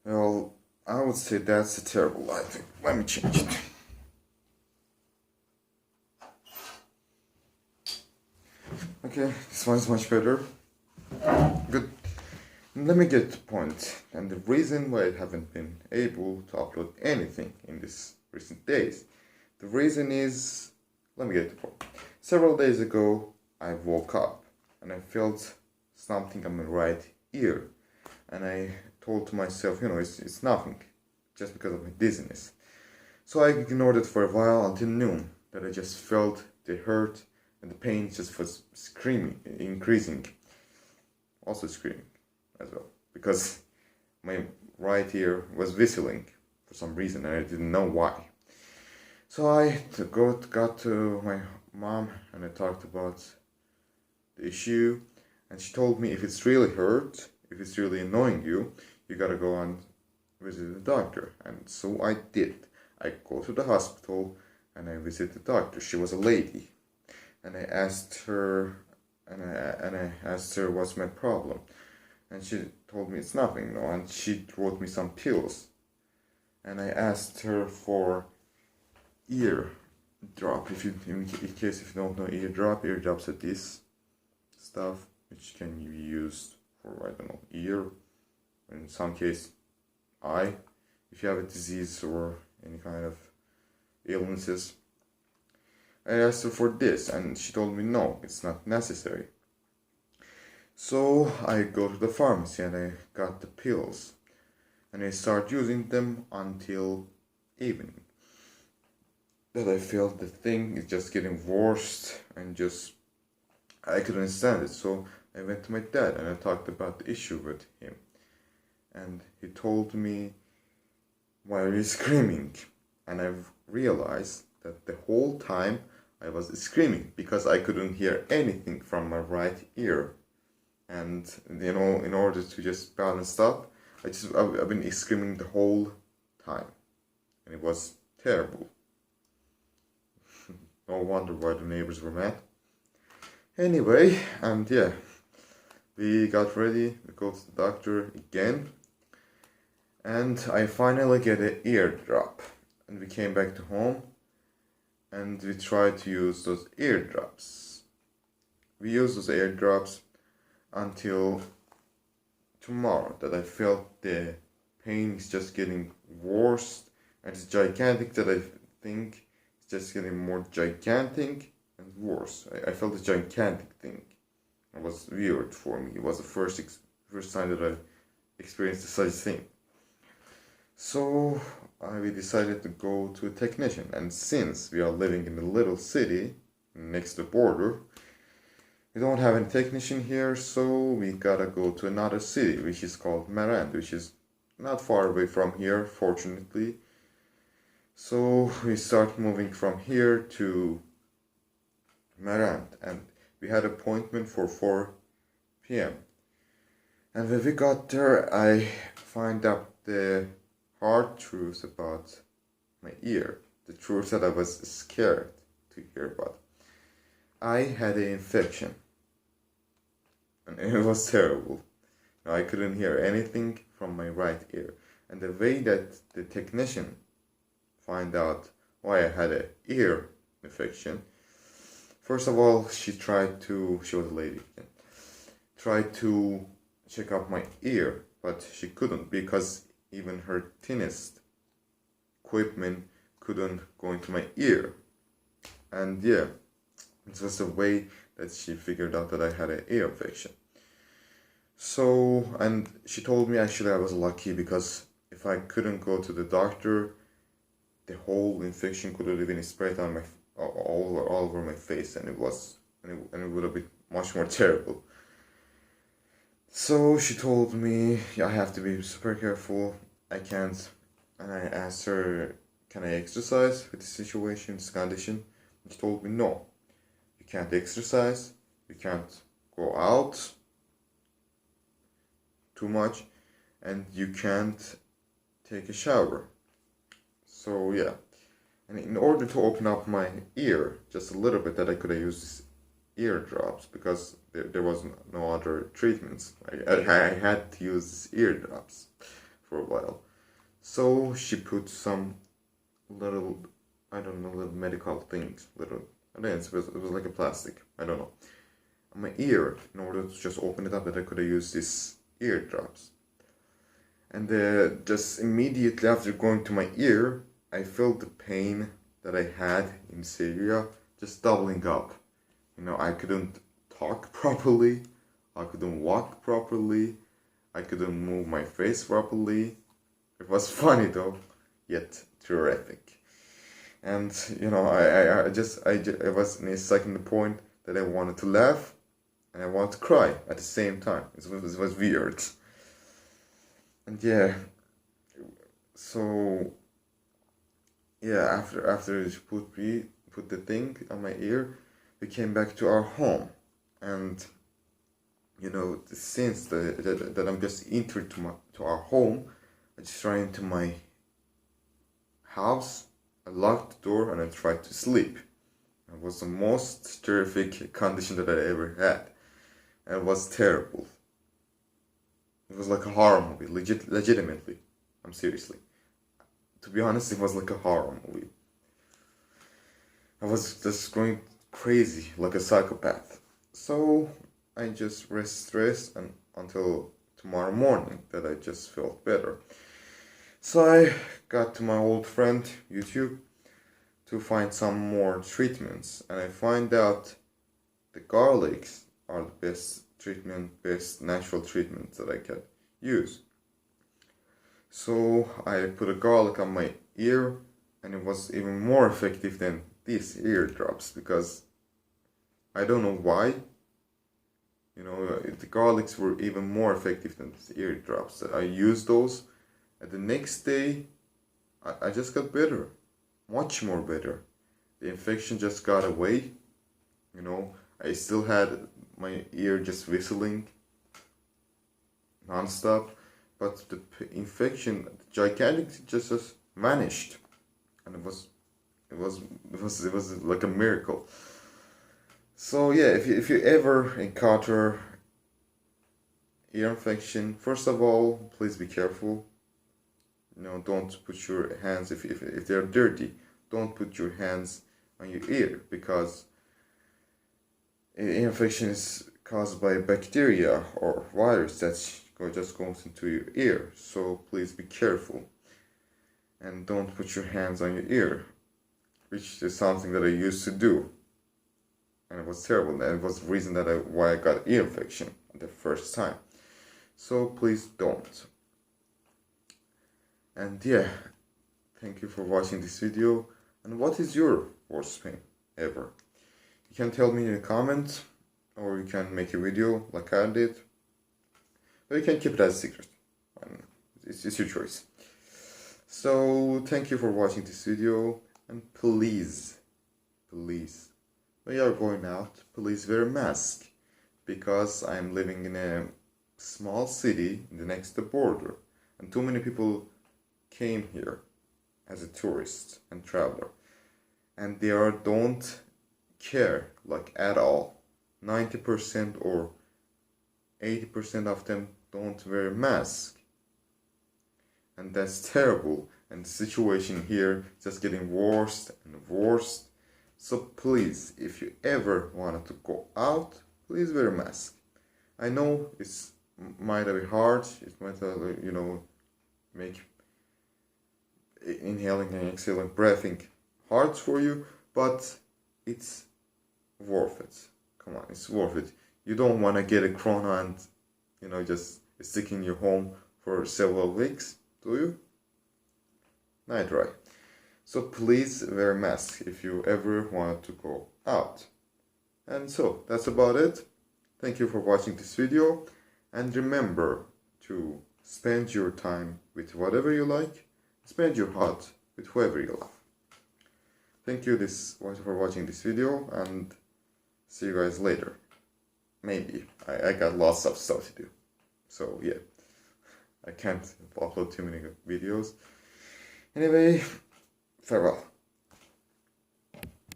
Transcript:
Well, I would say that's a terrible lighting. Let me change it. Okay, this one's much better. Good. Let me get to the point. And the reason why I haven't been able to upload anything in these recent days, the reason is, let me get to the point. Several days ago, I woke up and I felt something on my right ear. And I told to myself, it's nothing, just because of my dizziness. So I ignored it for a while until noon, that I just felt the hurt and the pain just was screaming, increasing, also screaming as well, because my right ear was whistling for some reason and I didn't know why. So I got to my mom and I talked about the issue, and she told me if it's really hurt, if it's really annoying you, you gotta go and visit the doctor. And so I did. I go to the hospital and I visit the doctor. She was a lady, and I asked her, and I asked her what's my problem, and she told me it's nothing, no. And she wrote me some pills, and I asked her for ear drop. If you, in case if you don't know ear drops are this stuff which can be used for, I don't know, ear, in some case eye, if you have a disease or any kind of illnesses. I asked her for this and she told me no, it's not necessary. So I go to the pharmacy and I got the pills and I start using them until evening. That I felt the thing is just getting worse and just I couldn't stand it. So I went to my dad and I talked about the issue with him. And he told me, why are you screaming? And I've realized that the whole time I was screaming because I couldn't hear anything from my right ear. And in order to just balance up, I've been screaming the whole time. And it was terrible. No wonder why the neighbors were mad. Anyway, and yeah, we got ready, we go to the doctor again, and I finally get an ear drop. And we came back to home, and we tried to use those ear drops. We used those ear drops until tomorrow, that I felt the pain is just getting worse, and it's gigantic, that I think it's just getting more gigantic and worse. I felt a gigantic thing. It was weird for me. It was the first time that I experienced such thing. So we decided to go to a technician, and since we are living in a little city next to the border, we don't have any technician here, so we gotta go to another city, which is called Marand, which is not far away from here, fortunately. So we start moving from here to Marand, and we had an appointment for 4 p.m. And when we got there, I find out the hard truth about my ear, the truth that I was scared to hear about. I had an infection, and it was terrible. I couldn't hear anything from my right ear, and the way that the technician find out why I had an ear infection, first of all, she was a lady again, tried to check out my ear, but she couldn't because even her thinnest equipment couldn't go into my ear. And yeah, it was the way that she figured out that I had an ear infection. So, and she told me actually I was lucky because if I couldn't go to the doctor, the whole infection could have even spread on my all over my face, and it would have been much more terrible. So she told me I have to be super careful. I can't, and I asked her, can I exercise with this situation, this condition? And she told me no, you can't exercise, you can't go out too much, and you can't take a shower. So yeah, and in order to open up my ear just a little bit, that I could have used ear drops because there was no other treatments. I had to use ear drops. for a while. So she put some little, I don't know, little medical things, little, I don't know, it was like a plastic, I don't know, on my ear in order to just open it up, that I could have used these eardrops. And just immediately after going to my ear, I felt the pain that I had in Syria just doubling up. You know, I couldn't talk properly, I couldn't walk properly, I couldn't move my face properly. It was funny though, yet terrific. And you know, I was in a second point that I wanted to laugh and I wanted to cry at the same time. It was weird. And yeah, so yeah, after she put the thing on my ear, we came back to our home, and you know, since that I'm just entered to our home, I just ran into my house, I locked the door, and I tried to sleep. It was the most terrific condition that I ever had, and it was terrible. It was like a horror movie, legitimately. I'm seriously. To be honest, it was like a horror movie. I was just going crazy, like a psychopath. So I just rest and until tomorrow morning that I just felt better. So I got to my old friend YouTube to find some more treatments, and I find out the garlics are the best natural treatments that I can use. So I put a garlic on my ear, and it was even more effective than these eardrops, because I don't know why. You know, the garlics were even more effective than the eardrops. I used those, and the next day I just got better, much more better. The infection just got away. You know, I still had my ear just whistling non-stop, but the infection, the gigantic, just vanished, and it was like a miracle. So yeah, if you ever encounter ear infection, first of all, please be careful. You know, don't put your hands, if they're dirty, don't put your hands on your ear, because ear infection is caused by bacteria or virus that just goes into your ear. So please be careful, and don't put your hands on your ear, which is something that I used to do, and it was terrible, and it was the reason that why I got ear infection the first time. So please don't. And yeah, thank you for watching this video. And what is your worst pain ever? You can tell me in the comments, or you can make a video like I did, or you can keep it as a secret. It's your choice. So thank you for watching this video, and please, when you are going out, please wear a mask, because I'm living in a small city in the next border, and too many people came here as a tourist and traveler, and they don't care like at all. 90% or 80% of them don't wear a mask, and that's terrible, and the situation here is just getting worse and worse. So please, if you ever wanted to go out, please wear a mask. I know it's might be hard, it might you know, make inhaling and exhaling breathing hard for you, but it's worth it. Come on, it's worth it. You don't want to get a corona and, you know, just stick in your home for several weeks, do you? Not right. So please wear a mask if you ever want to go out. And so that's about it. Thank you for watching this video, and remember to spend your time with whatever you like, spend your heart with whoever you love. Thank you for watching this video, and see you guys later. Maybe. I got lots of stuff to do. So yeah, I can't upload too many videos. Anyway, farewell.